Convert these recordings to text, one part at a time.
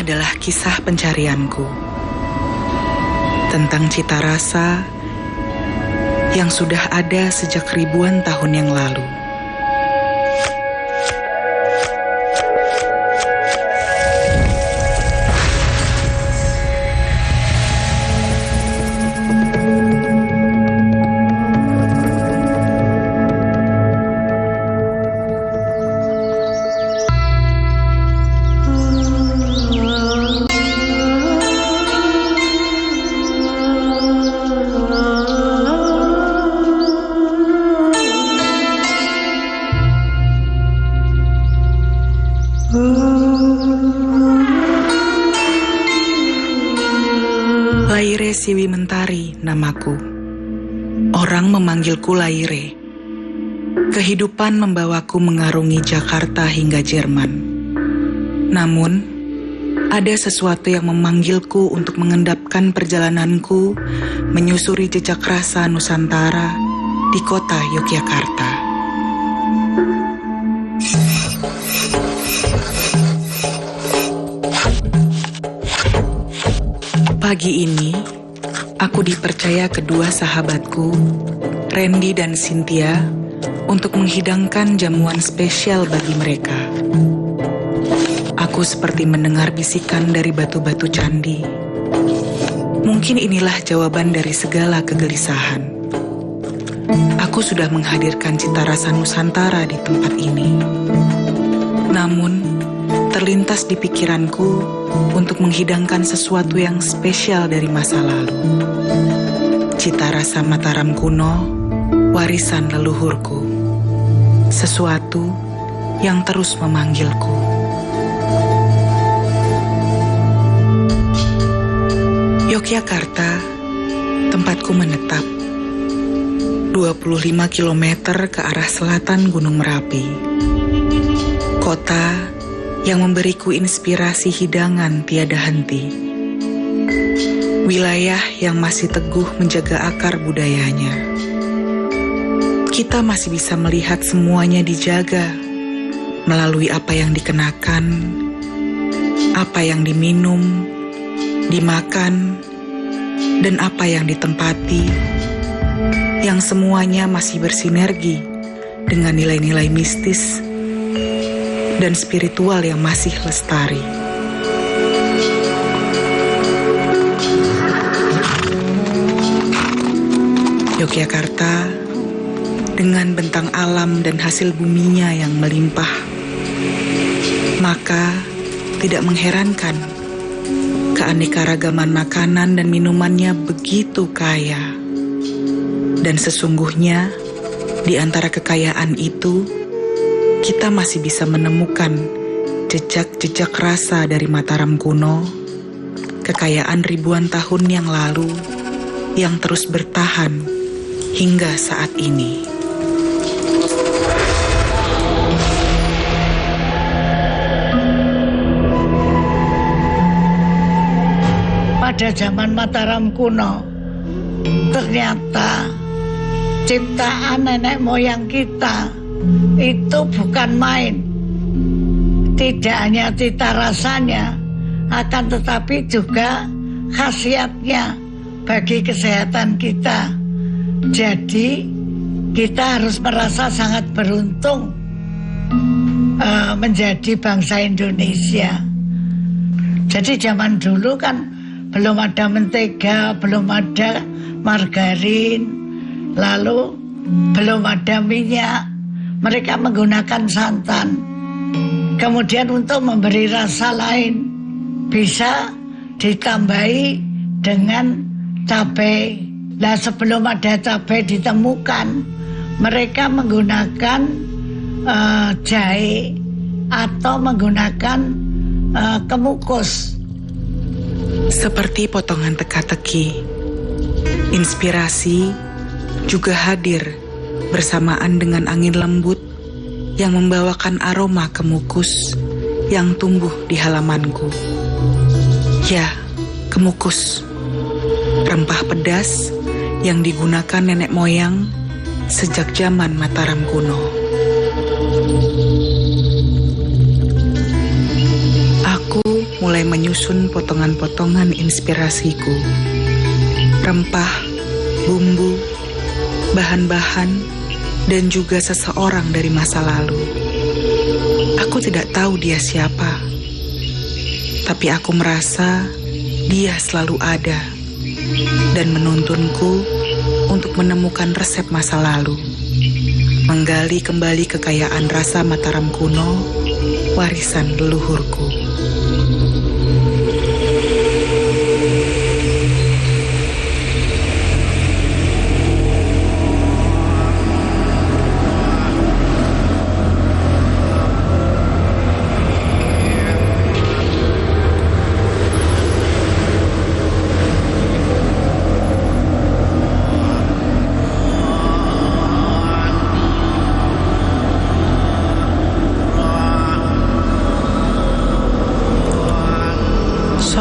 adalah kisah pencarianku tentang cita rasa yang sudah ada sejak ribuan tahun yang lalu. Laire Siwi Mentari namaku. Orang memanggilku Laire. Kehidupan membawaku mengarungi Jakarta hingga Jerman. Namun, ada sesuatu yang memanggilku untuk mengendapkan perjalananku menyusuri jejak rasa Nusantara di kota Yogyakarta. Pagi ini, aku dipercaya kedua sahabatku, Randy dan Cynthia, untuk menghidangkan jamuan spesial bagi mereka. Aku seperti mendengar bisikan dari batu-batu candi. Mungkin inilah jawaban dari segala kegelisahan. Aku sudah menghadirkan cita rasa Nusantara di tempat ini. Namun, terlintas di pikiranku untuk menghidangkan sesuatu yang spesial dari masa lalu. Cita rasa Mataram kuno, warisan leluhurku. Sesuatu yang terus memanggilku. Yogyakarta, tempatku menetap. 25 km ke arah selatan Gunung Merapi. Kota yang memberiku inspirasi hidangan tiada henti. Wilayah yang masih teguh menjaga akar budayanya. Kita masih bisa melihat semuanya dijaga melalui apa yang dikenakan, apa yang diminum, dimakan, dan apa yang ditempati, yang semuanya masih bersinergi dengan nilai-nilai mistis dan spiritual yang masih lestari. Yogyakarta dengan bentang alam dan hasil buminya yang melimpah, maka tidak mengherankan keanekaragaman makanan dan minumannya begitu kaya. Dan sesungguhnya di antara kekayaan itu, kita masih bisa menemukan jejak-jejak rasa dari Mataram kuno, kekayaan ribuan tahun yang lalu yang terus bertahan hingga saat ini. Pada zaman Mataram kuno, ternyata ciptaan nenek moyang kita itu bukan main. Tidak hanya cita rasanya, akan tetapi juga khasiatnya bagi kesehatan kita. Jadi kita harus merasa sangat beruntung menjadi bangsa Indonesia. Jadi zaman dulu kan belum ada mentega, belum ada margarin, lalu belum ada minyak. Mereka menggunakan santan. Kemudian untuk memberi rasa lain, bisa ditambahi dengan cabai. Nah, sebelum ada cabai ditemukan, mereka menggunakan jahe atau menggunakan kemukus. Seperti potongan teka-teki, inspirasi juga hadir bersamaan dengan angin lembut yang membawakan aroma kemukus yang tumbuh di halamanku. Ya, kemukus, rempah pedas yang digunakan nenek moyang sejak zaman Mataram kuno. Aku mulai mulai menyusun potongan-potongan inspirasiku. Rempah, bumbu, bahan-bahan, dan juga seseorang dari masa lalu. Aku tidak tahu dia siapa, tapi aku merasa dia selalu ada dan menuntunku untuk menemukan resep masa lalu, menggali kembali kekayaan rasa Mataram kuno, warisan leluhurku.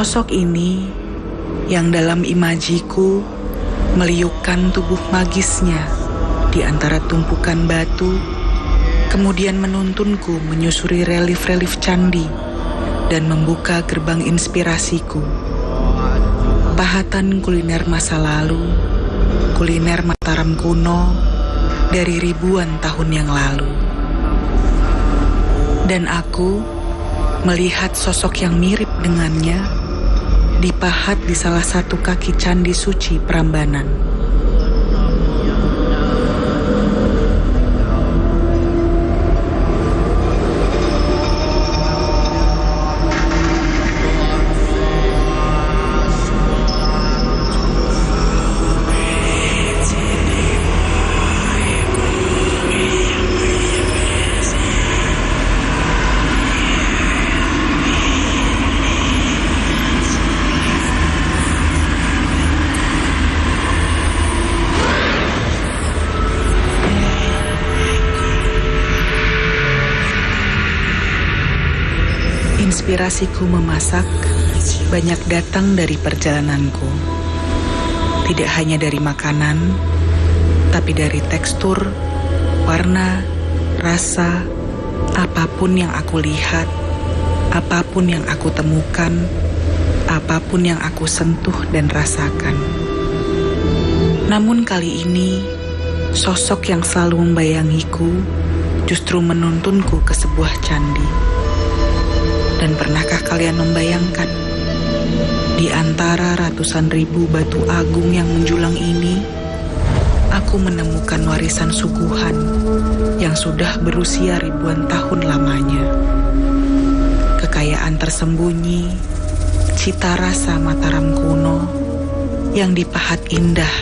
Sosok ini yang dalam imajiku meliukkan tubuh magisnya di antara tumpukan batu, kemudian menuntunku menyusuri relief-relief candi dan membuka gerbang inspirasiku. Pahatan kuliner masa lalu, kuliner Mataram kuno dari ribuan tahun yang lalu. Dan aku melihat sosok yang mirip dengannya dipahat di salah satu kaki candi suci Prambanan. Inspirasiku memasak banyak datang dari perjalananku. Tidak hanya dari makanan, tapi dari tekstur, warna, rasa, apapun yang aku lihat, apapun yang aku temukan, apapun yang aku sentuh dan rasakan. Namun kali ini, sosok yang selalu membayangiku justru menuntunku ke sebuah candi. Dan pernahkah kalian membayangkan, di antara ratusan ribu batu agung yang menjulang ini, aku menemukan warisan suguhan yang sudah berusia ribuan tahun lamanya. Kekayaan tersembunyi, cita rasa Mataram kuno yang dipahat indah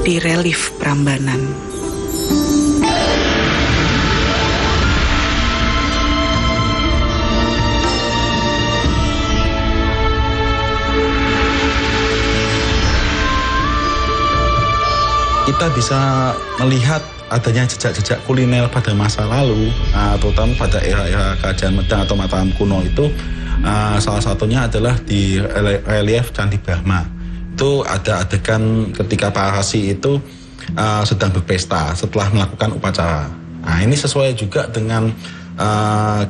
di relief Prambanan. Kita bisa melihat adanya jejak-jejak kuliner pada masa lalu, terutama pada era-era Kerajaan Medang atau Mataram kuno itu. Salah satunya adalah di relief Candi Brahma. Itu ada adegan ketika para rasi itu sedang berpesta setelah melakukan upacara. Nah, ini sesuai juga dengan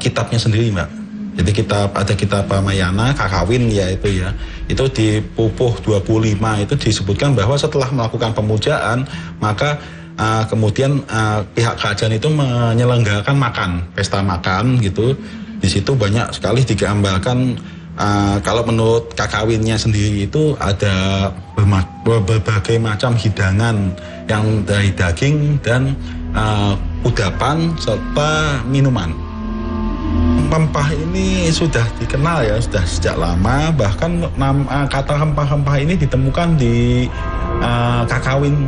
kitabnya sendiri, Mbak. Jadi ada kitab Ramayana, Kakawin itu di pupuh 25 itu disebutkan bahwa setelah melakukan pemujaan, maka kemudian pihak kerajaan itu menyelenggarakan pesta makan gitu. Di situ banyak sekali digambarkan, kalau menurut Kakawinnya sendiri itu ada berbagai macam hidangan yang dari daging dan kudapan serta minuman. Rempah ini sudah dikenal ya, sudah sejak lama. Bahkan kata rempah-rempah ini ditemukan di Kakawin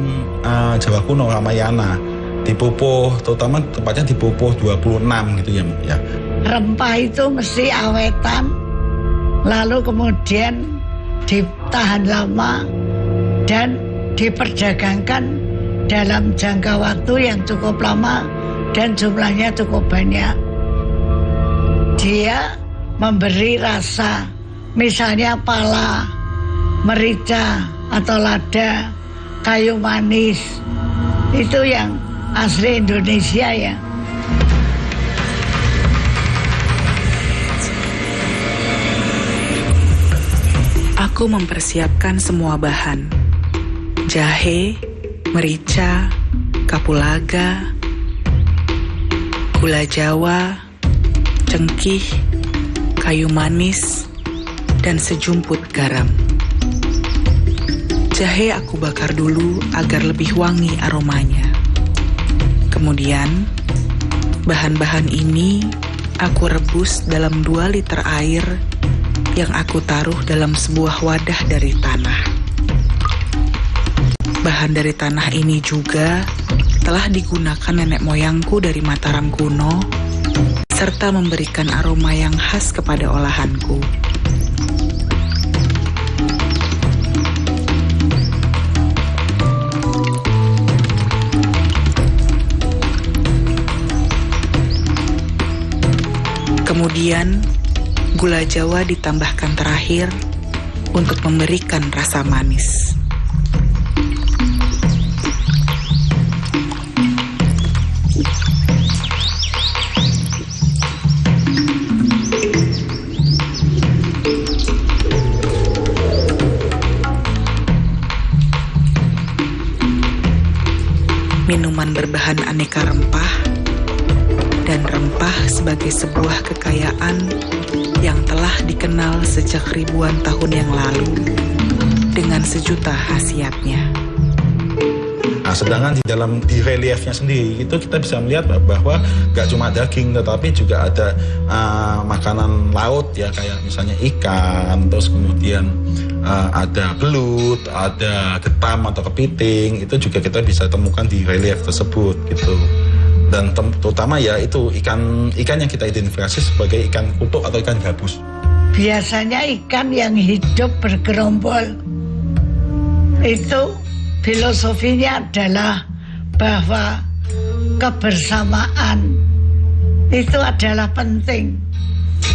Jawa kuno Ramayana, di pupuh, terutama tempatnya di pupuh 26 gitu ya. Rempah itu mesti awetan, lalu kemudian ditahan lama dan diperdagangkan dalam jangka waktu yang cukup lama dan jumlahnya cukup banyak. Dia memberi rasa, misalnya pala, merica atau lada, kayu manis. Itu yang asli Indonesia ya. Aku mempersiapkan semua bahan. Jahe, merica, kapulaga, gula Jawa, cengkih, kayu manis, dan sejumput garam. Jahe aku bakar dulu agar lebih wangi aromanya. Kemudian, bahan-bahan ini aku rebus dalam 2 liter air yang aku taruh dalam sebuah wadah dari tanah. Bahan dari tanah ini juga telah digunakan nenek moyangku dari Mataram kuno, serta memberikan aroma yang khas kepada olahanku. Kemudian, gula Jawa ditambahkan terakhir untuk memberikan rasa manis. Minuman berbahan aneka rempah dan rempah sebagai sebuah kekayaan yang telah dikenal sejak ribuan tahun yang lalu dengan sejuta khasiatnya. Nah, sedangkan di reliefnya sendiri itu kita bisa melihat bahwa gak cuma daging tetapi juga ada makanan laut ya, kayak misalnya ikan, terus kemudian ada belut, ada getam atau kepiting, itu juga kita bisa temukan di relief tersebut gitu. Dan terutama ya itu ikan yang kita identifikasi sebagai ikan kutuk atau ikan gabus. Biasanya ikan yang hidup bergerombol. Itu filosofinya adalah bahwa kebersamaan itu adalah penting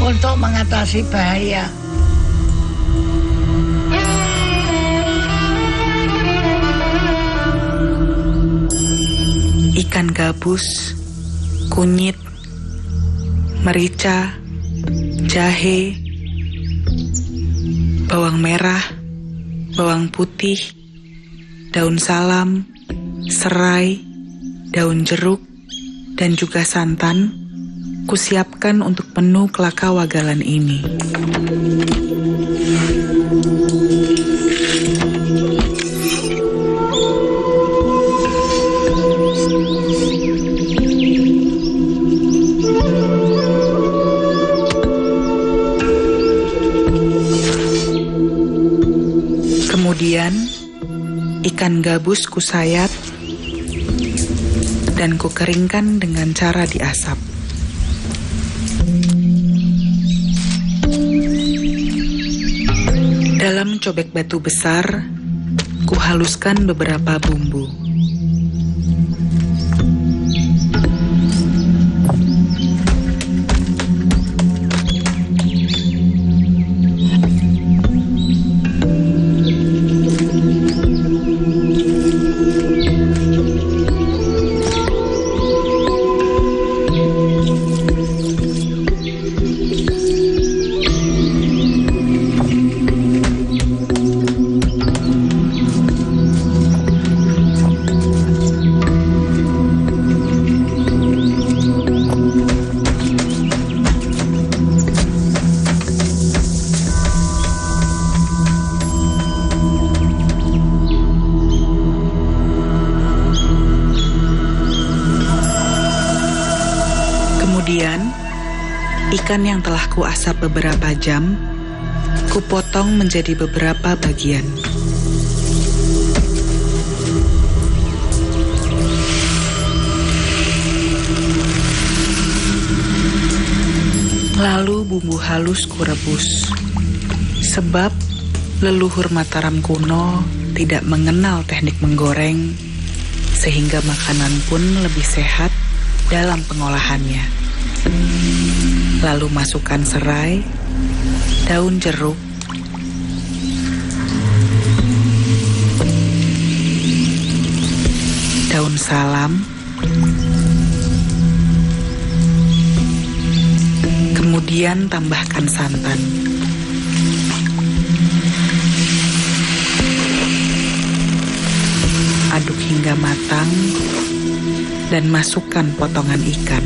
untuk mengatasi bahaya. Ikan gabus, kunyit, merica, jahe, bawang merah, bawang putih, daun salam, serai, daun jeruk, dan juga santan, kusiapkan untuk menu kelaka wagalan ini. Kemudian, ikan gabus kusayat dan kukeringkan dengan cara diasap. Dalam cobek batu besar, kuhaluskan beberapa bumbu. Kemudian, ikan yang telah kuasap beberapa jam, kupotong menjadi beberapa bagian. Lalu bumbu halus kurebus, sebab leluhur Mataram kuno tidak mengenal teknik menggoreng, sehingga makanan pun lebih sehat dalam pengolahannya. Lalu masukkan serai, daun jeruk, daun salam, kemudian tambahkan santan. aduk hingga matang, dan masukkan potongan ikan.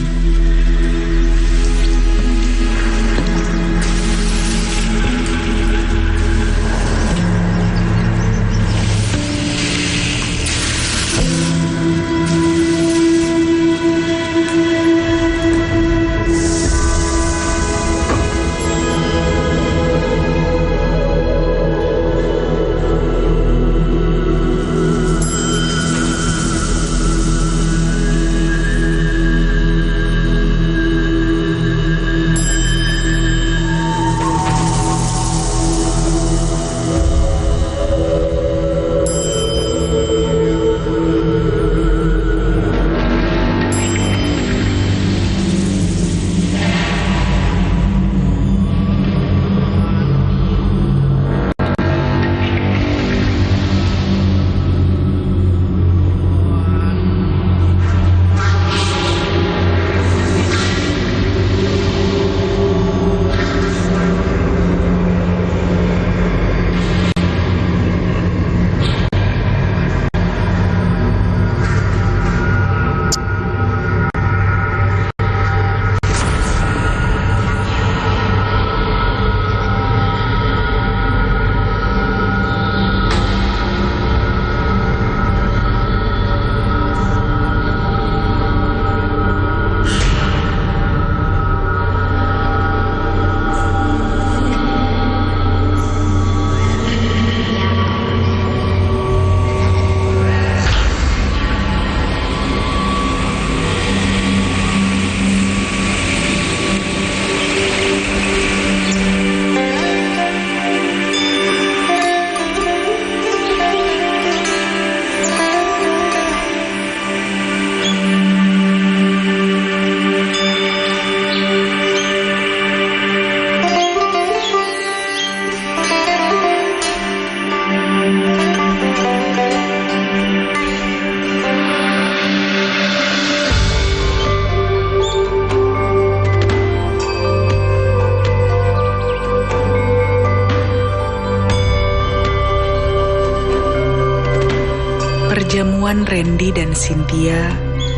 Perjamuan Randy dan Cynthia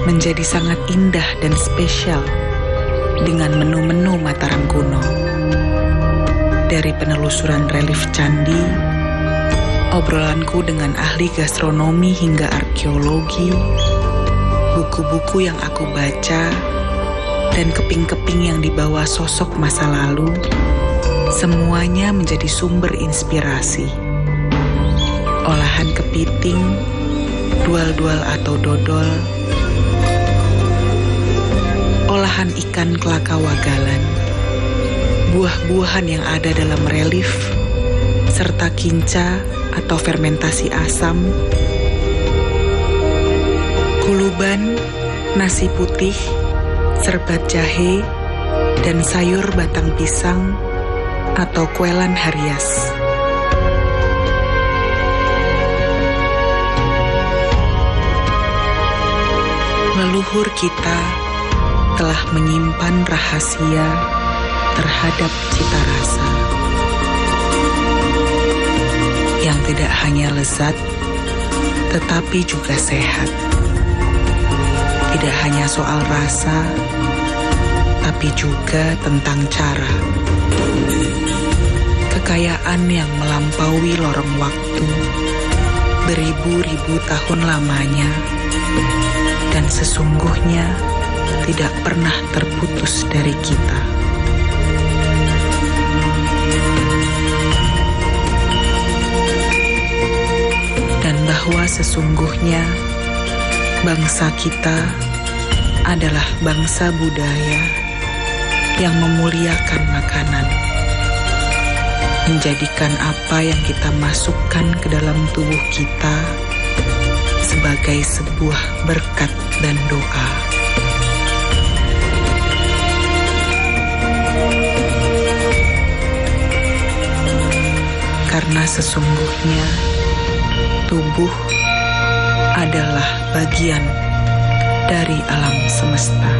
menjadi sangat indah dan spesial dengan menu-menu Mataram kuno. Dari penelusuran relief candi, obrolanku dengan ahli gastronomi hingga arkeologi, buku-buku yang aku baca, dan keping-keping yang dibawa sosok masa lalu, semuanya menjadi sumber inspirasi. Olahan kepiting, dual-dual atau dodol, olahan ikan kelaka wagalan, buah-buahan yang ada dalam relief, serta kinca atau fermentasi asam, kuluban, nasi putih, serbat jahe, dan sayur batang pisang atau kuelan harias. Leluhur kita telah menyimpan rahasia terhadap cita rasa yang tidak hanya lezat, tetapi juga sehat. Tidak hanya soal rasa, tapi juga tentang cara. Kekayaan yang melampaui lorong waktu, beribu-ribu tahun lamanya, dan sesungguhnya tidak pernah terputus dari kita. Dan bahwa sesungguhnya bangsa kita adalah bangsa budaya yang memuliakan makanan, menjadikan apa yang kita masukkan ke dalam tubuh kita sebagai sebuah berkat dan doa. Karena sesungguhnya tubuh adalah bagian dari alam semesta.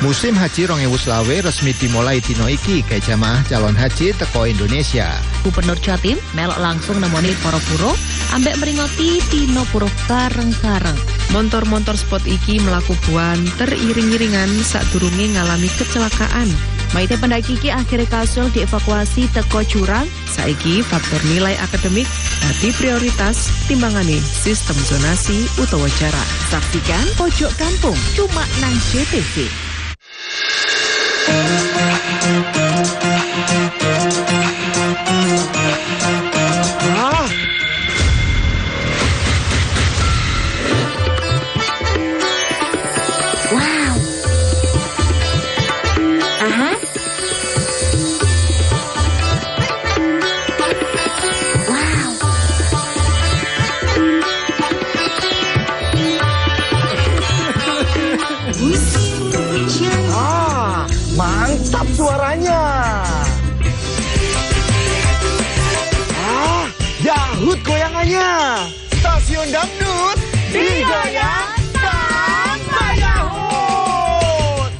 Musim Haji 2020 resmi dimulai dino iki ke jamaah calon haji teko Indonesia. Gubernur Jatim melok langsung nemoni para buruh ambek meringoti dino buruh bareng-bareng. Montor-montor spot iki melaku buanter iring-iringan sadurunge ngalami kecelakaan. Maite pendaki iki akhirnya kasul dievakuasi teko jurang. Saiki faktor nilai akademik dadi prioritas timbangane sistem zonasi utawa jarak. Saksikan Pojok Kampung cuma nang JTV. Wow. Aha. Wow. Mantap suaranya. Yahut goyangannya. Stasiun dangdut digoyang sama Yahut.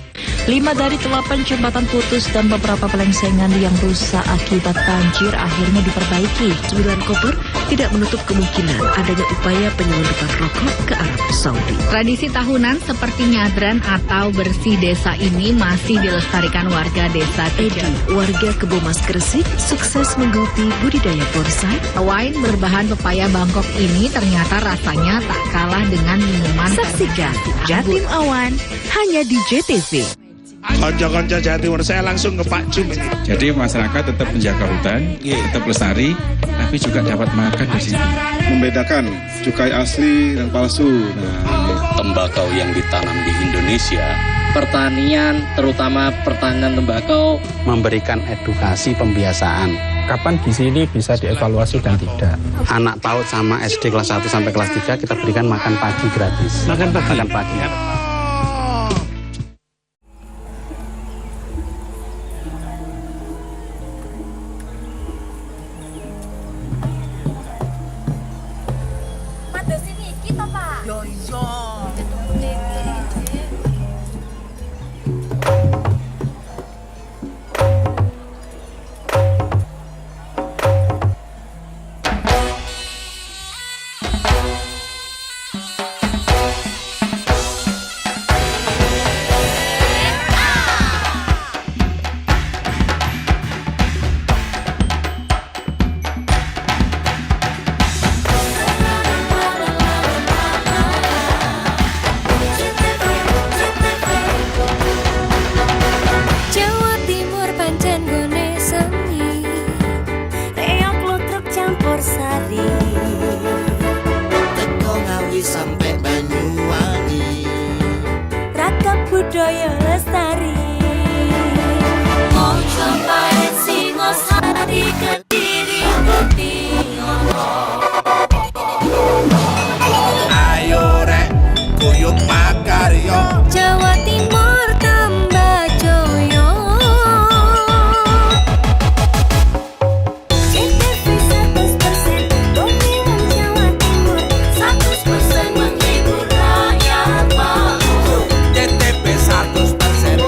5 dari 8 jembatan putus dan beberapa pelengsengan yang rusak akibat banjir akhirnya diperbaiki. 9 koper tidak menutup kemungkinan adanya upaya penyelundupan rokok ke Arab Saudi. Tradisi tahunan seperti nyadran atau bersih desa ini masih dilestarikan warga desa Edi, warga Kebomas Gresik, sukses menggeluti budidaya bonsai. Wine berbahan pepaya Bangkok ini ternyata rasanya tak kalah dengan minuman. Saksikan Jatim Awan hanya di JTV. Konco-konco Jawa Timur, saya langsung ke Pak Jum ini. Jadi masyarakat tetap menjaga hutan, tetap lestari, tapi juga dapat makan di sini. Membedakan cukai asli dan palsu. Tembakau yang ditanam di Indonesia, pertanian, terutama pertanian tembakau, memberikan edukasi pembiasaan. Kapan gizi ini bisa dievaluasi dan tidak? Anak PAUD sama SD kelas 1 sampai kelas 3 kita berikan makan pagi gratis. Makan pagi? Makan pagi. Sampai Banyuwangi, ragam budaya lestari. Mojo Paen Singosari Kediri Bukti Ayo rek, kuyuk makaryo. Jawa Timur tambah joyo. JTV 100% Bumi Wong Jawa Timur 100% menghibur rakyat makmur. JTV 100%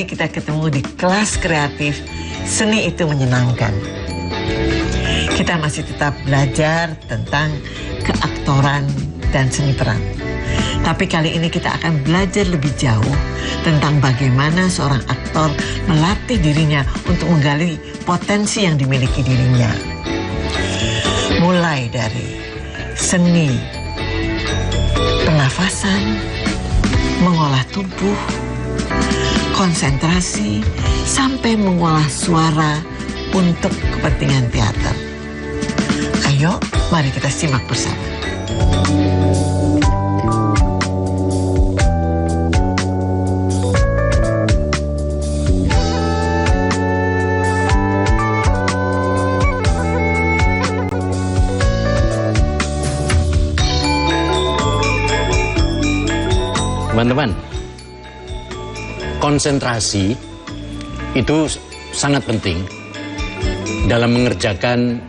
kembali kita ketemu di kelas kreatif. Seni itu menyenangkan. Kita masih tetap belajar tentang keaktoran dan seni peran. Tapi kali ini kita akan belajar lebih jauh tentang bagaimana seorang aktor melatih dirinya untuk menggali potensi yang dimiliki dirinya. Mulai dari seni pernafasan, mengolah tubuh, konsentrasi, sampai mengolah suara untuk kepentingan teater. Ayo, mari kita simak bersama. Teman-teman, konsentrasi itu sangat penting dalam mengerjakan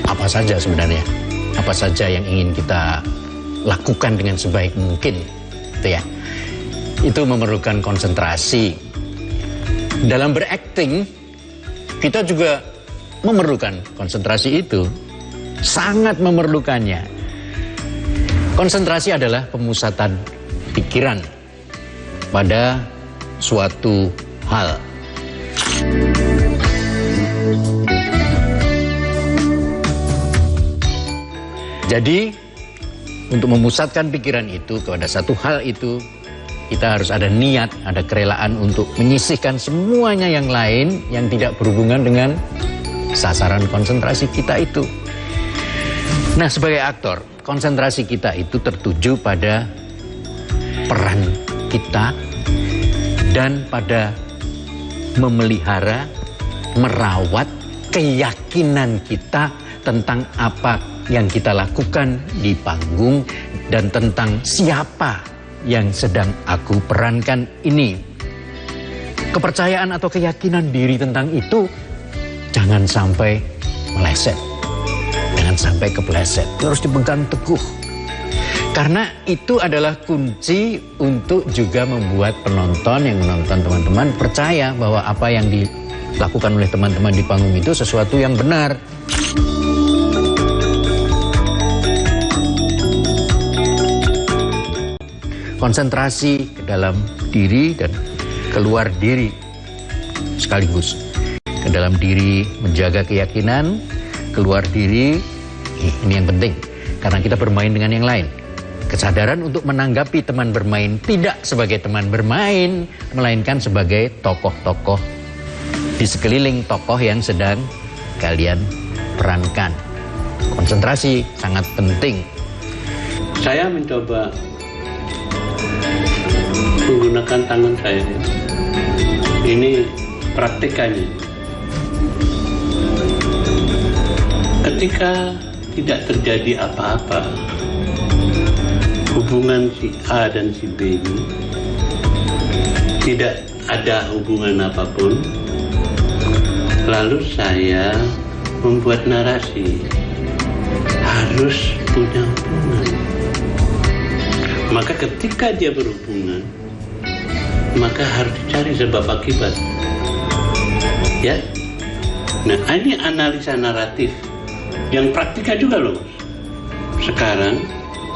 apa saja sebenarnya. Apa saja yang ingin kita lakukan dengan sebaik mungkin, gitu ya. Itu memerlukan konsentrasi. Dalam berakting, kita juga memerlukan konsentrasi itu. Sangat memerlukannya. Konsentrasi adalah pemusatan pikiran pada suatu hal. Jadi, untuk memusatkan pikiran itu kepada satu hal itu, kita harus ada niat, ada kerelaan untuk menyisihkan semuanya yang lain yang tidak berhubungan dengan sasaran konsentrasi kita itu. Nah, sebagai aktor, konsentrasi kita itu tertuju pada peran kita dan pada memelihara, merawat keyakinan kita tentang apa yang kita lakukan di panggung dan tentang siapa yang sedang aku perankan ini. Kepercayaan atau keyakinan diri tentang itu jangan sampai meleset, jangan sampai kepleset, harus dipegang teguh. Karena itu adalah kunci untuk juga membuat penonton yang menonton teman-teman percaya bahwa apa yang dilakukan oleh teman-teman di panggung itu sesuatu yang benar. Konsentrasi ke dalam diri dan keluar diri sekaligus. Ke dalam diri menjaga keyakinan, keluar diri, ini yang penting. Karena kita bermain dengan yang lain. Kesadaran untuk menanggapi teman bermain tidak sebagai teman bermain, melainkan sebagai tokoh-tokoh di sekeliling tokoh yang sedang kalian perankan. Konsentrasi sangat penting. Saya mencoba menggunakan tangan saya. Ini praktikannya. Ketika tidak terjadi apa-apa, hubungan si A dan si B ini tidak ada hubungan apapun, lalu saya membuat narasi harus punya hubungan. Maka ketika dia berhubungan, maka harus dicari sebab akibat. Ya. Nah, ini analisa naratif yang praktika juga loh. Sekarang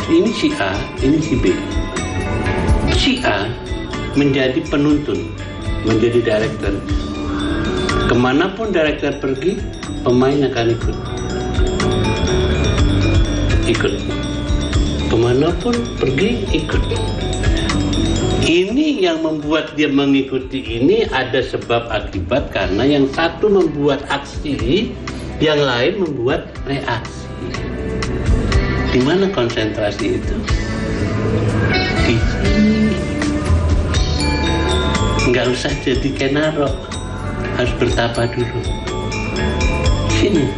ini si A, ini si B. Si A menjadi penuntun, menjadi director. Kemanapun director pergi, pemain akan ikut. Ikut. Kemanapun pergi, ikut. Ini yang membuat dia mengikuti ini ada sebab akibat karena yang satu membuat aksi, yang lain membuat reaksi. Di mana konsentrasi itu? Di sini. Nggak usah jadi kenaro, harus bertapa dulu. Sini.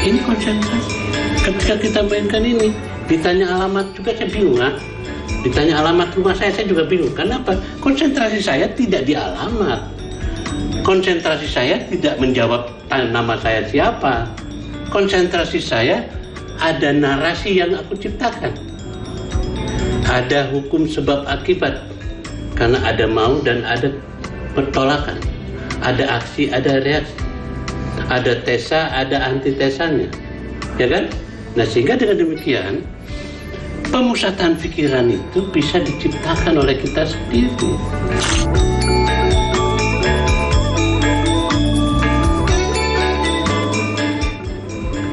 Ini konsentrasi. Ketika kita mainkan ini, ditanya alamat juga saya bingung, ha? Ditanya alamat rumah saya juga bingung. Kenapa? Konsentrasi saya tidak di alamat. Konsentrasi saya tidak menjawab nama saya siapa. Konsentrasi saya ada narasi yang aku ciptakan. Ada hukum sebab akibat. Karena ada mau dan ada penolakan. Ada aksi, ada reaksi. Ada tesa, ada antitesanya. Ya kan? Nah, sehingga dengan demikian pemusatan pikiran itu bisa diciptakan oleh kita sendiri.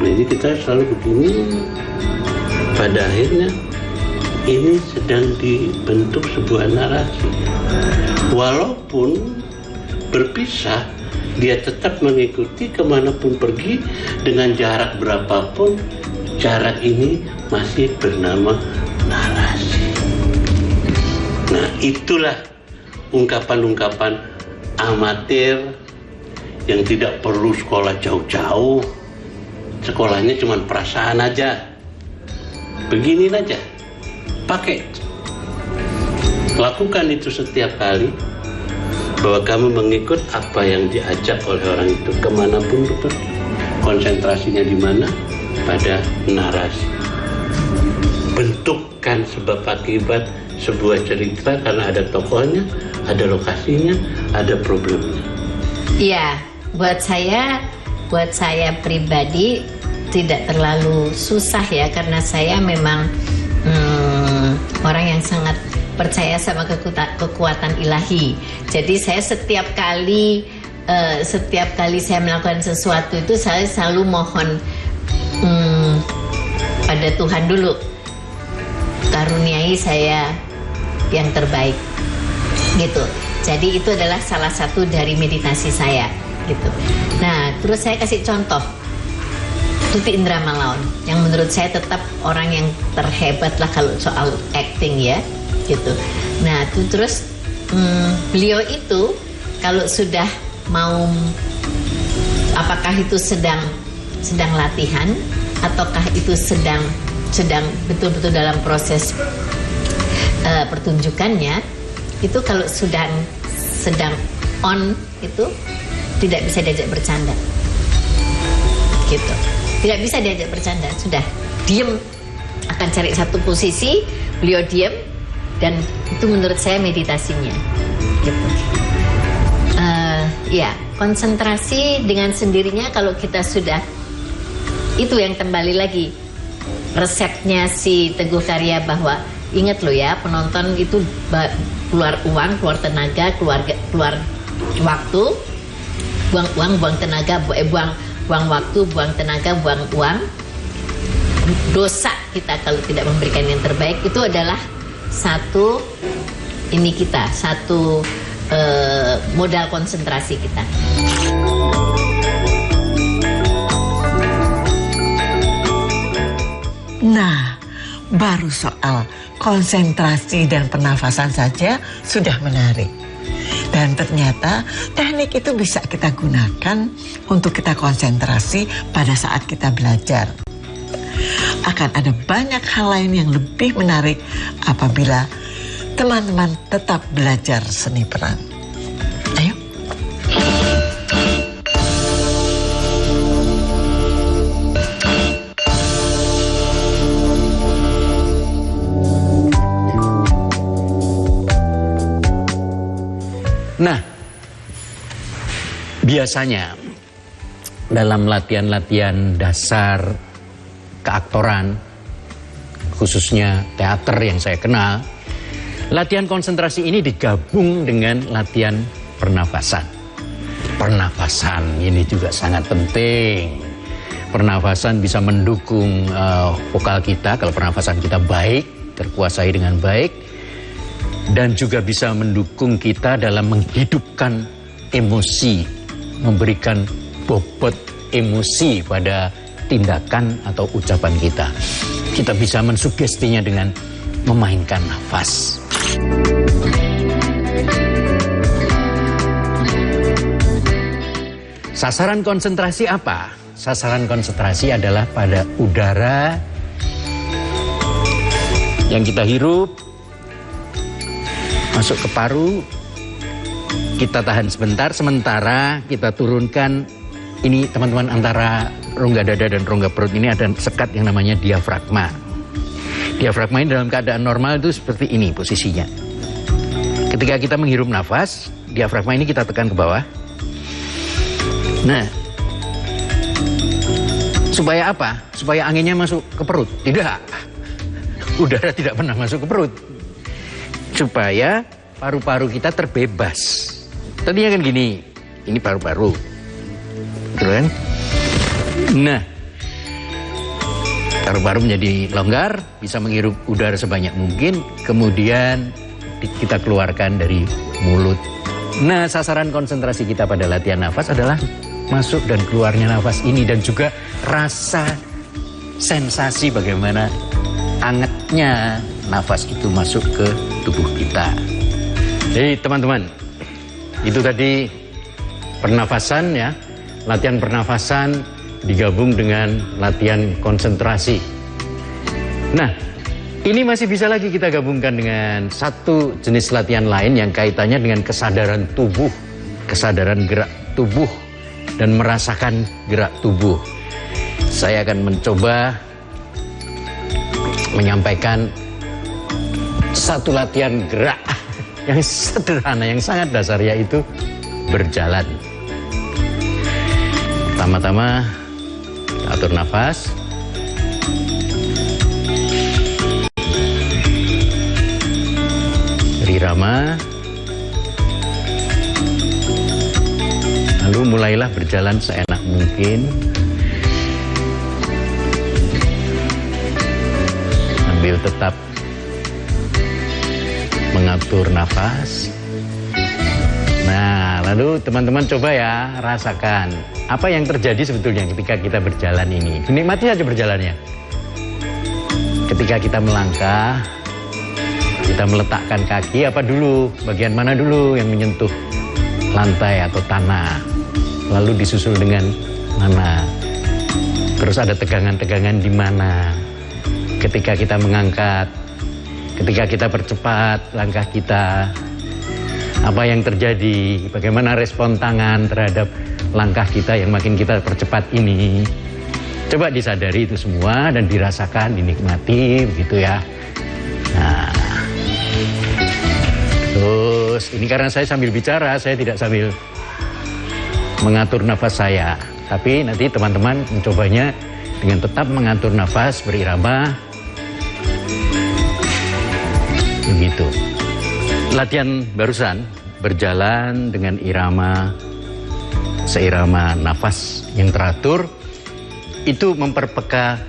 Jadi kita selalu begini, pada akhirnya ini sedang dibentuk sebuah narasi. Walaupun berpisah, dia tetap mengikuti kemanapun pergi dengan jarak berapapun. Jarak ini masih bernama narasi. Nah, itulah ungkapan-ungkapan amatir yang tidak perlu sekolah jauh-jauh. Sekolahnya cuma perasaan aja. Begini aja. Pakai. Lakukan itu setiap kali. Bahwa kamu mengikut apa yang diajak oleh orang itu. Kemanapun itu. Konsentrasinya di mana? Pada narasi. Bentukkan sebab akibat sebuah cerita karena ada tokohnya, ada lokasinya, ada problemnya. Iya, buat saya pribadi tidak terlalu susah ya, karena saya memang orang yang sangat percaya sama kekuatan ilahi. Jadi saya setiap kali saya melakukan sesuatu itu saya selalu mohon pada Tuhan dulu, karuniai saya yang terbaik gitu. Jadi itu adalah salah satu dari meditasi saya gitu. Nah, terus saya kasih contoh Tuti Indra Malaon yang menurut saya tetap orang yang terhebat lah kalau soal acting ya gitu. Nah, terus beliau itu kalau sudah mau, apakah itu sedang latihan ataukah itu sedang betul-betul dalam proses pertunjukannya, itu kalau sedang on itu tidak bisa diajak bercanda gitu, tidak bisa diajak bercanda, sudah diem, akan cari satu posisi, beliau diem, dan itu menurut saya meditasinya gitu. Ya, konsentrasi dengan sendirinya kalau kita sudah, itu yang kembali lagi resepnya si Teguh Karya, bahwa ingat lo ya, penonton itu keluar uang, keluar tenaga, keluar waktu, buang uang, buang tenaga, buang waktu, buang tenaga, buang uang. Dosa kita kalau tidak memberikan yang terbaik, itu adalah satu modal konsentrasi kita. Nah, baru soal konsentrasi dan pernafasan saja sudah menarik. Dan ternyata teknik itu bisa kita gunakan untuk kita konsentrasi pada saat kita belajar. Akan ada banyak hal lain yang lebih menarik apabila teman-teman tetap belajar seni peran. Ayo. Nah, biasanya dalam latihan-latihan dasar keaktoran, khususnya teater yang saya kenal, latihan konsentrasi ini digabung dengan latihan pernafasan. Pernafasan ini juga sangat penting. Pernafasan bisa mendukung vokal kita kalau pernafasan kita baik, terkuasai dengan baik, dan juga bisa mendukung kita dalam menghidupkan emosi, memberikan bobot emosi pada tindakan atau ucapan kita. Kita bisa mensugestinya dengan memainkan nafas. Sasaran konsentrasi apa? Sasaran konsentrasi adalah pada udara yang kita hirup masuk ke paru, kita tahan sebentar, sementara kita turunkan. Ini teman-teman, antara rongga dada dan rongga perut ini ada sekat yang namanya diafragma. Diafragma ini dalam keadaan normal itu seperti ini posisinya. Ketika kita menghirup nafas, diafragma ini kita tekan ke bawah. Nah, supaya apa? Supaya anginnya masuk ke perut. Tidak. Udara tidak pernah masuk ke perut. Supaya paru-paru kita terbebas. Tadinya kan gini, ini paru-paru. Betul kan? Nah, paru-paru menjadi longgar, bisa menghirup udara sebanyak mungkin, kemudian kita keluarkan dari mulut. Nah, sasaran konsentrasi kita pada latihan nafas adalah masuk dan keluarnya nafas ini, dan juga rasa sensasi bagaimana angetnya nafas itu masuk ke tubuh kita. Jadi teman-teman, itu tadi pernafasan ya, latihan pernafasan digabung dengan latihan konsentrasi. Nah, ini masih bisa lagi kita gabungkan dengan satu jenis latihan lain yang kaitannya dengan kesadaran tubuh, kesadaran gerak tubuh, dan merasakan gerak tubuh. Saya akan mencoba menyampaikan satu latihan gerak yang sederhana, yang sangat dasar, yaitu berjalan. Pertama-tama atur nafas. Berirama. Lalu mulailah berjalan seenak mungkin. Sambil tetap mengatur nafas. Nah, lalu teman-teman coba ya, rasakan apa yang terjadi sebetulnya ketika kita berjalan ini. Dinikmati saja berjalannya. Ketika kita melangkah, kita meletakkan kaki apa dulu, bagian mana dulu yang menyentuh lantai atau tanah, lalu disusul dengan mana, terus ada tegangan-tegangan di mana. Ketika kita mengangkat, ketika kita percepat langkah kita, apa yang terjadi, bagaimana respon tangan terhadap langkah kita yang makin kita percepat ini. Coba disadari itu semua dan dirasakan, dinikmati, begitu ya. Nah, terus ini karena saya sambil bicara, saya tidak sambil mengatur nafas saya, tapi nanti teman-teman mencobanya dengan tetap mengatur nafas berirama. Begitu. Latihan barusan berjalan dengan irama, seirama nafas yang teratur, itu memperpeka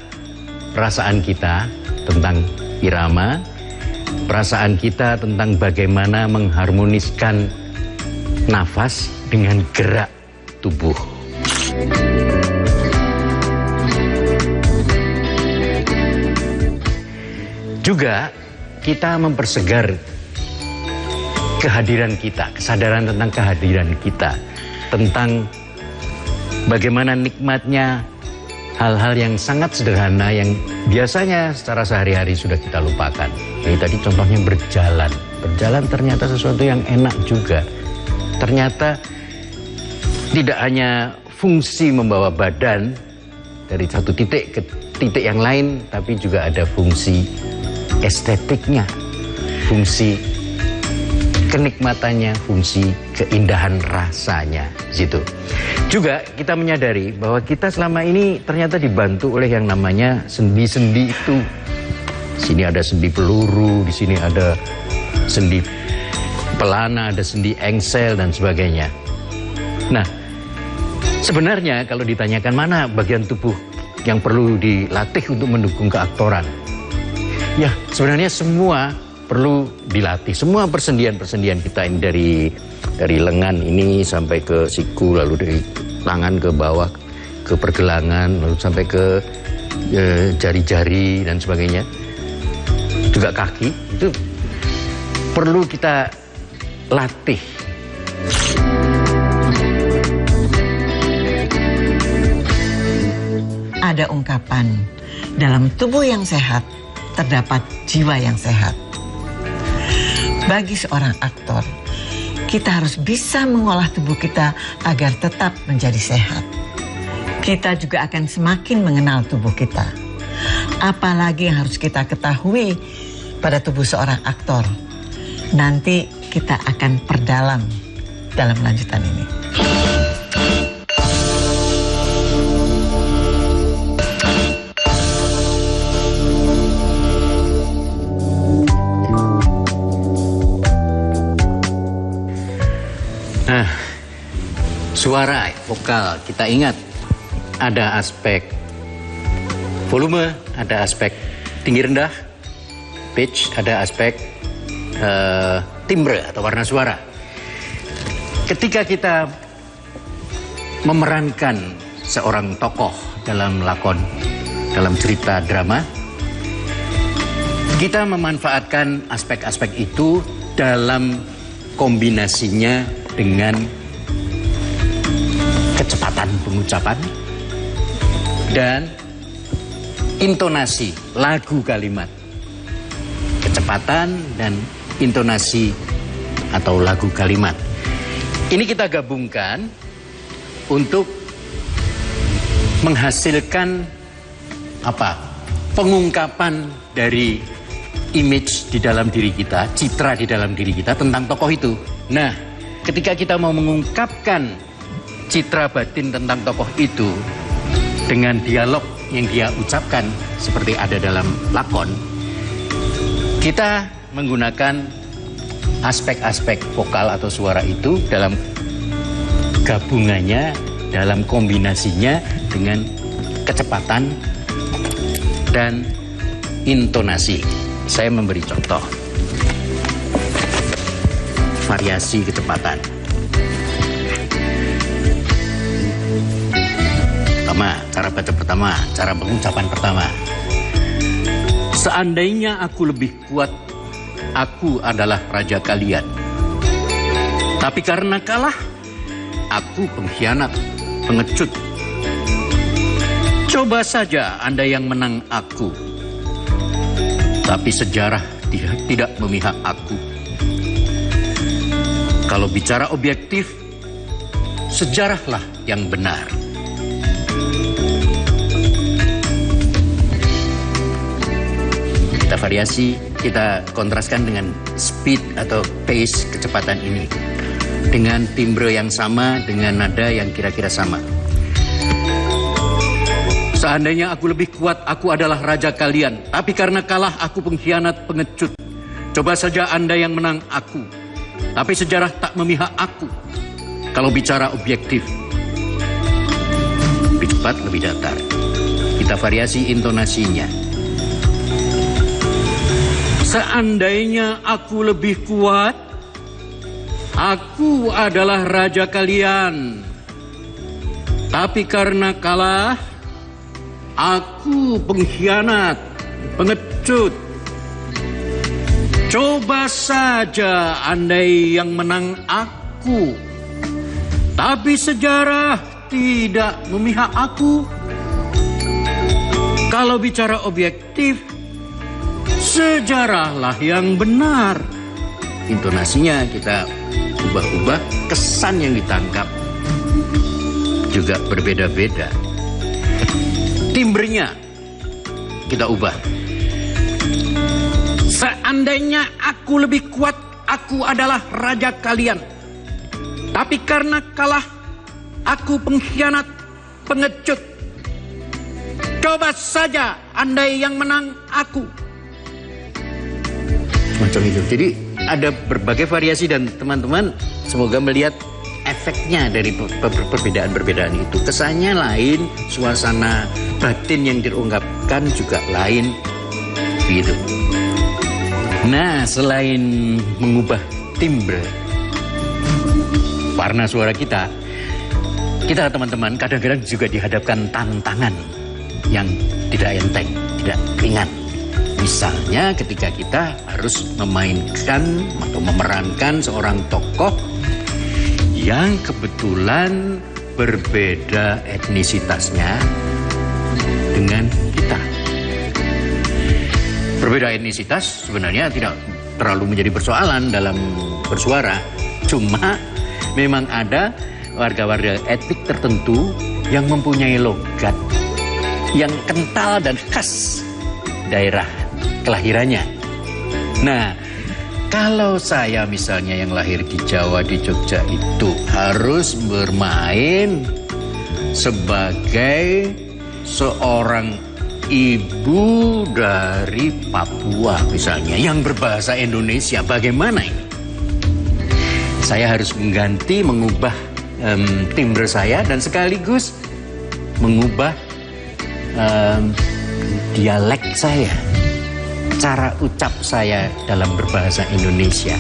perasaan kita tentang irama, perasaan kita tentang bagaimana mengharmoniskan nafas dengan gerak tubuh. Juga kita mempersegar kehadiran kita, kesadaran tentang kehadiran kita, tentang bagaimana nikmatnya hal-hal yang sangat sederhana yang biasanya secara sehari-hari sudah kita lupakan. Jadi tadi contohnya berjalan. Berjalan ternyata sesuatu yang enak juga. Ternyata tidak hanya fungsi membawa badan dari satu titik ke titik yang lain, tapi juga ada fungsi estetiknya, fungsi kenikmatannya, fungsi keindahan rasanya situ. Juga kita menyadari bahwa kita selama ini ternyata dibantu oleh yang namanya sendi-sendi itu. Di sini ada sendi peluru, di sini ada sendi pelana, ada sendi engsel dan sebagainya. Nah, sebenarnya kalau ditanyakan mana bagian tubuh yang perlu dilatih untuk mendukung keaktoran, ya sebenarnya semua perlu dilatih. Semua persendian-persendian kita ini dari lengan ini sampai ke siku, lalu dari tangan ke bawah ke pergelangan, lalu sampai ke jari-jari dan sebagainya, juga kaki, itu perlu kita latih. Ada ungkapan, dalam tubuh yang sehat terdapat jiwa yang sehat. Bagi seorang aktor, kita harus bisa mengolah tubuh kita agar tetap menjadi sehat. Kita juga akan semakin mengenal tubuh kita. Apalagi yang harus kita ketahui pada tubuh seorang aktor. Nanti kita akan perdalam dalam lanjutan ini. Nah, suara vokal kita ingat ada aspek volume, ada aspek tinggi rendah, pitch, ada aspek timbre atau warna suara. Ketika kita memerankan seorang tokoh dalam lakon, dalam cerita drama, kita memanfaatkan aspek-aspek itu dalam kombinasinya dengan kecepatan pengucapan dan intonasi lagu kalimat. Kecepatan dan intonasi atau lagu kalimat. Ini kita gabungkan untuk menghasilkan pengungkapan dari image di dalam diri kita, citra di dalam diri kita tentang tokoh itu. Nah, ketika kita mau mengungkapkan citra batin tentang tokoh itu dengan dialog yang dia ucapkan seperti ada dalam lakon, kita menggunakan aspek-aspek vokal atau suara itu dalam gabungannya, dalam kombinasinya dengan kecepatan dan intonasi. Saya memberi contoh. Variasi kecepatan. Cara baca pertama, cara pengucapan pertama. Seandainya aku lebih kuat, aku adalah raja kalian. Tapi karena kalah, aku pengkhianat, pengecut. Coba saja Anda yang menang aku. Tapi sejarah tidak memihak aku. Kalau bicara objektif, sejarahlah yang benar. Kita variasi, kita kontraskan dengan speed atau pace kecepatan ini. Dengan timbre yang sama, dengan nada yang kira-kira sama. Seandainya aku lebih kuat, aku adalah raja kalian. Tapi karena kalah, aku pengkhianat, pengecut. Coba saja Anda yang menang aku. Tapi sejarah tak memihak aku. Kalau bicara objektif, lebih cepat, lebih datar. Kita variasi intonasinya. Seandainya aku lebih kuat, aku adalah raja kalian. Tapi karena kalah, aku pengkhianat, pengecut. Coba saja andai yang menang aku. Tapi sejarah tidak memihak aku. Kalau bicara objektif, sejarahlah yang benar. Intonasinya kita ubah-ubah, kesan yang ditangkap juga berbeda-beda. Timbrenya kita ubah. Seandainya aku lebih kuat, aku adalah raja kalian. Tapi karena kalah, aku pengkhianat, pengecut. Coba saja andai yang menang aku. Macam itu. Jadi ada berbagai variasi dan teman-teman semoga melihat efeknya dari perbedaan-perbedaan itu. Kesannya lain, suasana batin yang diungkapkan juga lain. Begitu. Nah, selain mengubah timbre, warna suara kita teman-teman kadang-kadang juga dihadapkan tantangan yang tidak enteng, tidak ringan. Misalnya ketika kita harus memainkan atau memerankan seorang tokoh yang kebetulan berbeda etnisitasnya dengan kita. Berbeda etnisitas sebenarnya tidak terlalu menjadi persoalan dalam bersuara. Cuma memang ada warga-warga etnik tertentu yang mempunyai logat yang kental dan khas daerah kelahirannya. Nah, Kalau saya misalnya yang lahir di Jawa, di Jogja itu harus bermain sebagai seorang ibu dari Papua misalnya yang berbahasa Indonesia, bagaimana ini? Saya harus mengubah timbre saya dan sekaligus mengubah dialek saya, cara ucap saya dalam berbahasa Indonesia.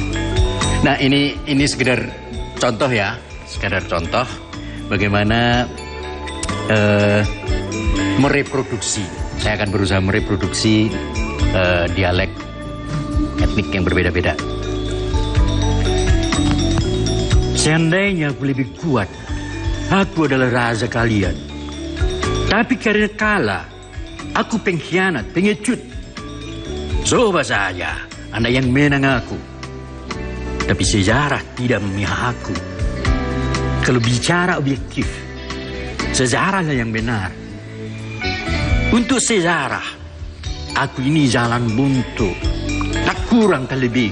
Nah, ini sekedar contoh ya, sekedar contoh bagaimana mereproduksi. Saya akan berusaha mereproduksi dialek etnik yang berbeda-beda. Seandainya aku lebih kuat, aku adalah raja kalian. Tapi karena kalah, aku pengkhianat, pengecut. Coba saja, Anda yang menang aku. Tapi sejarah tidak memihak aku. Kalau bicara objektif, sejarahlah yang benar. Untuk sejarah, aku ini jalan buntu, tak kurang tak lebih.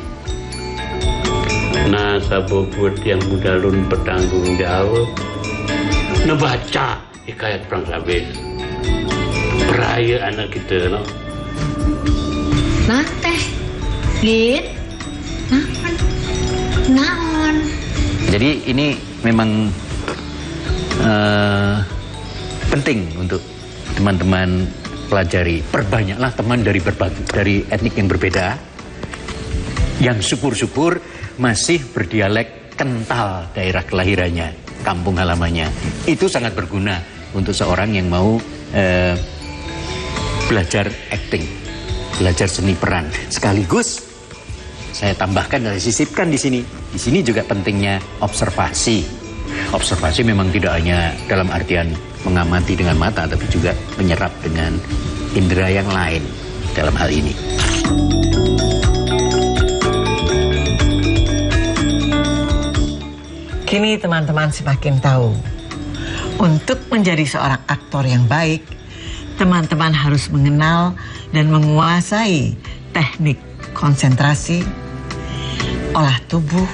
Nah, sabobot yang budalun bertanggung jawab, nebaca hikayat perang sabit. Peraya anak kita, no? Nah, teh, Git, naon. Jadi ini memang penting untuk teman-teman pelajari. Perbanyaklah teman dari etnik yang berbeda, yang syukur-syukur masih berdialek kental daerah kelahirannya, kampung halamannya. Itu sangat berguna untuk seorang yang mau belajar acting, belajar seni peran. Sekaligus saya tambahkan dan sisipkan di sini. Di sini juga pentingnya observasi. Observasi memang tidak hanya dalam artian mengamati dengan mata, tapi juga menyerap dengan indera yang lain dalam hal ini. Kini teman-teman semakin tahu, untuk menjadi seorang aktor yang baik, teman-teman harus mengenal dan menguasai teknik konsentrasi, olah tubuh,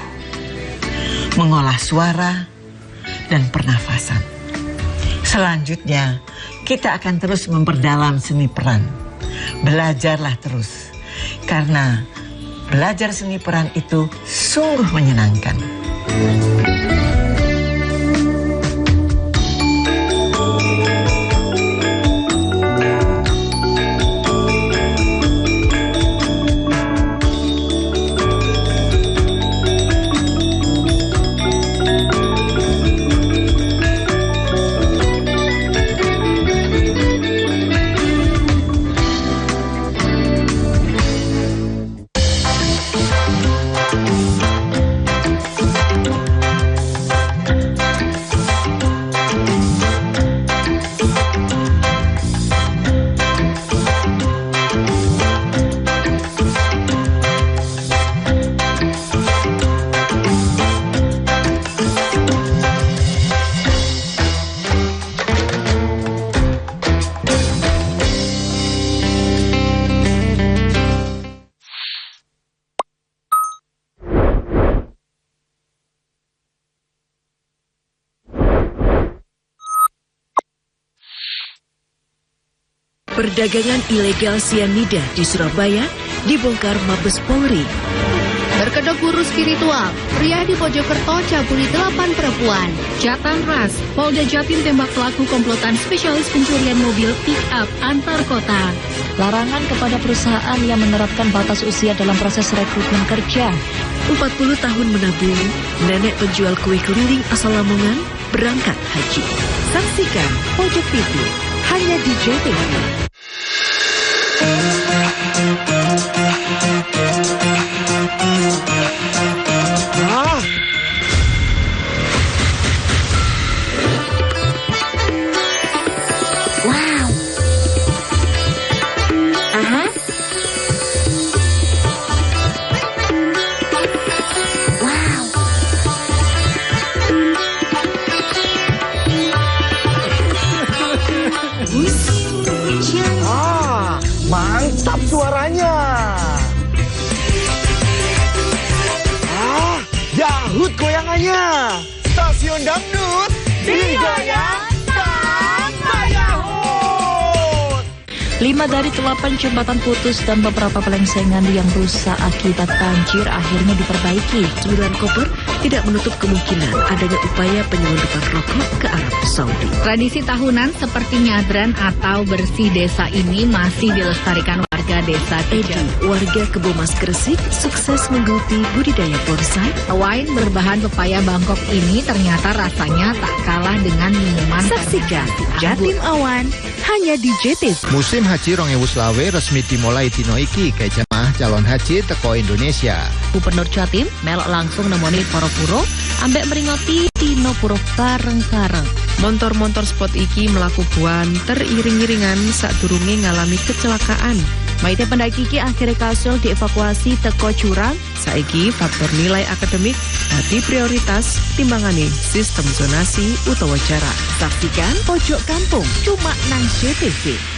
mengolah suara, dan pernafasan. Selanjutnya, kita akan terus memperdalam seni peran. Belajarlah terus, karena belajar seni peran itu sungguh menyenangkan. Perdagangan ilegal sianida di Surabaya dibongkar Mabes Polri. Berkedok guru spiritual, pria di Mojokerto cabuli 8 perempuan. Jatan ras, Polda Jatim tembak pelaku komplotan spesialis pencurian mobil pick-up antar kota. Larangan kepada perusahaan yang menerapkan batas usia dalam proses rekrutmen kerja. 40 tahun menabung, nenek penjual kue keliling asal Lamongan berangkat haji. Saksikan Pojok TV hanya di JTV. Wow. Aha. Wow. Mantap suaranya. goyangannya. Stasiun Dangdut digoyang sampai Yahut. 5 dari 8 jembatan putus dan beberapa pelengsengan yang rusak akibat banjir akhirnya diperbaiki. 9 koper tidak menutup kemungkinan adanya upaya penyelundupan rokok ke Arab Saudi. Tradisi tahunan seperti nyadran atau bersih desa ini masih dilestarikan warga desa Edi, warga Kebomas Gresik, sukses menggeluti budidaya bonsai. Wine berbahan pepaya Bangkok ini ternyata rasanya tak kalah dengan minuman. Saksikan Jatim Awan hanya di JTV. Musim Haji 2020 resmi dimulai dino iki ke jamaah calon haji teko Indonesia. Gubernur Jatim melok langsung nemoni para puro ambek meringoti dino puro bareng-bareng. Montor-montor spot iki melaku buanter iring-iringan sadurunge ngalami kecelakaan. Maite pendaki iki akhirnya kasul dievakuasi teko jurang. Saiki faktor nilai akademik dadi prioritas timbangane sistem zonasi utawa jarak. Saksikan Pojok Kampung cuma nang JTV.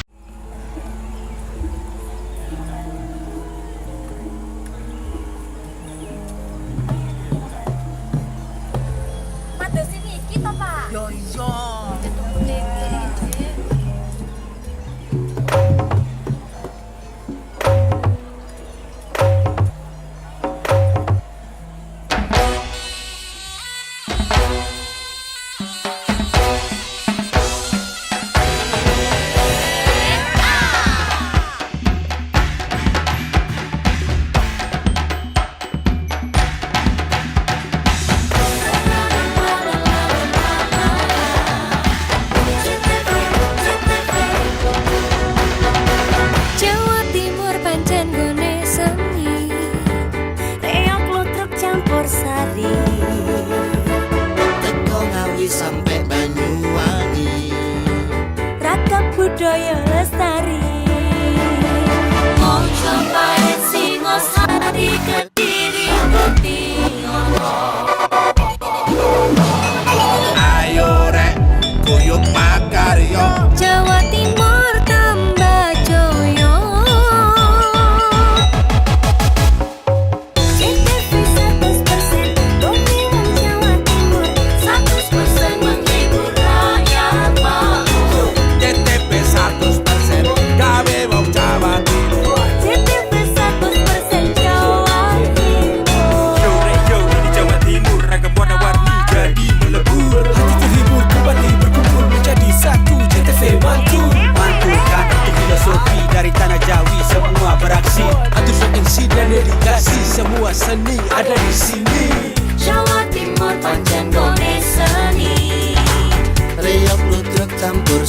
Sampai Banyuwangi, ragam budaya lestari. Mojo Parit Singosari Kediri Kutingono. Ayo rek guyub makaryo, Jawa Timur tambah joyo. JTV 100% dongeng Jawa Timur, 100% menghibur rakyat makmur. JTV 100% gawe wong Jawa Timur. JTV 100% Jawa Timur. Yo di Jawa Timur ragam warna-warni jadi melebur. Hati terhibur kembali berkumpul menjadi satu. JTV mantul mantulkan itu filosofi dari tanah Jawi, semua beraksi. Atur insiden dedikasi, semua seni ada di sini. Jawa Timur pancen gone seni. Riok ludruk campur